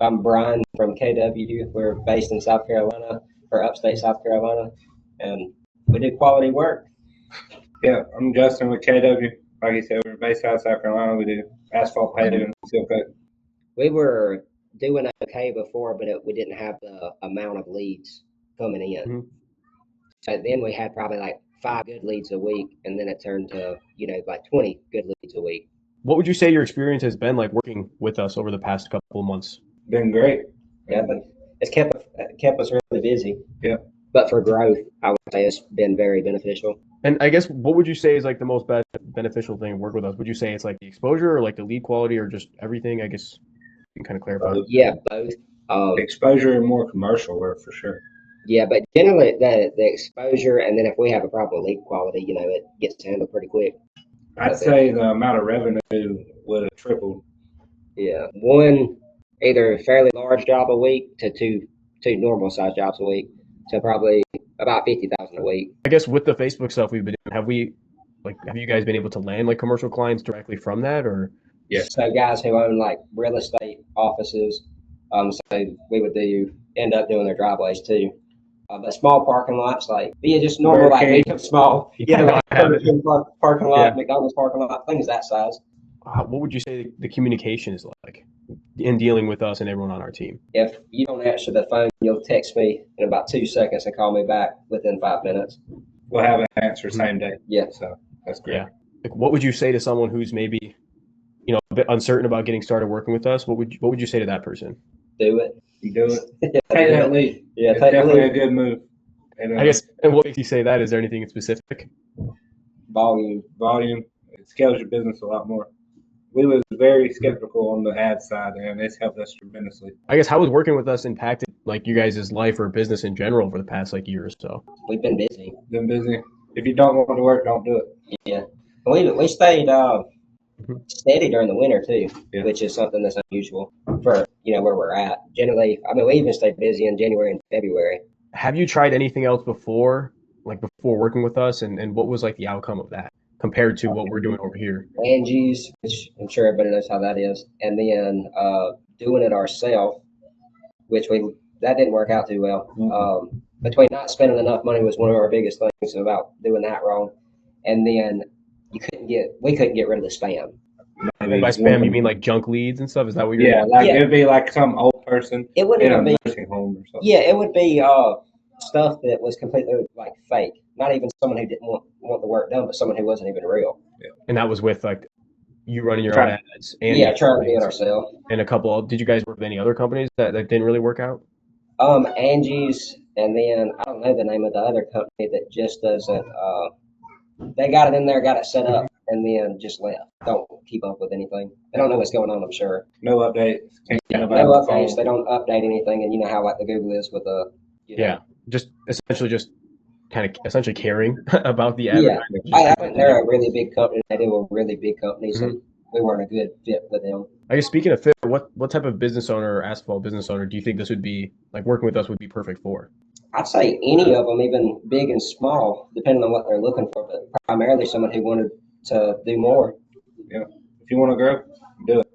I'm Brian from KW. We're based in South Carolina, or upstate South Carolina, and we do quality work. Yeah, I'm Justin with KW. Like you said, we're based out of South Carolina. We do asphalt paving and seal coat. We were doing okay before, but we didn't have the amount of leads coming in. Mhm. So then we had probably like 5 good leads a week, and then it turned to, like 20 good leads a week. What would you say your experience has been like working with us over the past couple of months? Been great. Yeah, but it's kept us really busy. Yeah. But for growth, I would say it's been very beneficial. And I guess what would you say is like the most beneficial thing to work with us? Would you say it's like the exposure or like the lead quality or just everything? I guess you can kind of clarify. Yeah, both. Exposure and more commercial work for sure. Yeah, but generally the exposure, and then if we have a problem with lead quality, it gets handled pretty quick. I'd say the amount of revenue would have tripled. Yeah, one either fairly large job a week to two normal size jobs a week, so probably about 50,000 a week. I guess with the Facebook stuff we've been doing, have you guys been able to land like commercial clients directly from that, or? Yeah. So guys who own like real estate offices, so we would end up doing their driveways too. But small parking lots, like just normal, like medium small, like parking lot, McDonald's parking lot, things that size. What would you say the communication is like in dealing with us and everyone on our team? If you don't answer the phone, you'll text me in about 2 seconds and call me back within 5 minutes. We'll have an answer same day. Yeah. So that's great. Yeah. Like, what would you say to someone who's maybe, a bit uncertain about getting started working with us? What would you say to that person? Do it. You do it. Take that lead. Yeah, it's definitely a good move. And, I guess. And what makes you say that? Is there anything specific? Volume. It scales your business a lot more. We was very skeptical on the ad side, and it's helped us tremendously. I guess how has working with us impacted like you guys' life or business in general for the past like year or so? We've been busy. If you don't want to work, don't do it. Yeah. We stayed steady during the winter too, which is something that's unusual for where we're at. Generally, we even stayed busy in January and February. Have you tried anything else before working with us, and what was like the outcome of that compared to what we're doing over here? Angie's, which I'm sure everybody knows how that is, and then doing it ourselves, which that didn't work out too well. Mm-hmm. Between not spending enough money was one of our biggest things about doing that wrong, and then we couldn't get rid of the spam. And by spam, you mean like junk leads and stuff? Is that what you're? It'd be like some old person in a nursing home or something. Yeah, it would be stuff that was completely like fake. Not even someone who didn't want the work done, but someone who wasn't even real. Yeah. And that was with like you running your own ads and trying to do it ourselves. And did you guys work with any other companies that didn't really work out? Angie's, and then I don't know the name of the other company that just doesn't. They got it in there, got it set up, and then just left. Don't keep up with anything. They don't know what's going on, I'm sure. No updates. No updates. They don't update anything, and you know how like the Google is with the. Just essentially caring about the advertising. I think they're a really big company. They do a really big company, so we weren't a good fit with them. I guess speaking of fit, what type of business owner or asphalt business owner do you think this would be like working with us would be perfect for? I'd say any of them, even big and small, depending on what they're looking for, but primarily someone who wanted to do more. Yeah. If you want to grow, do it.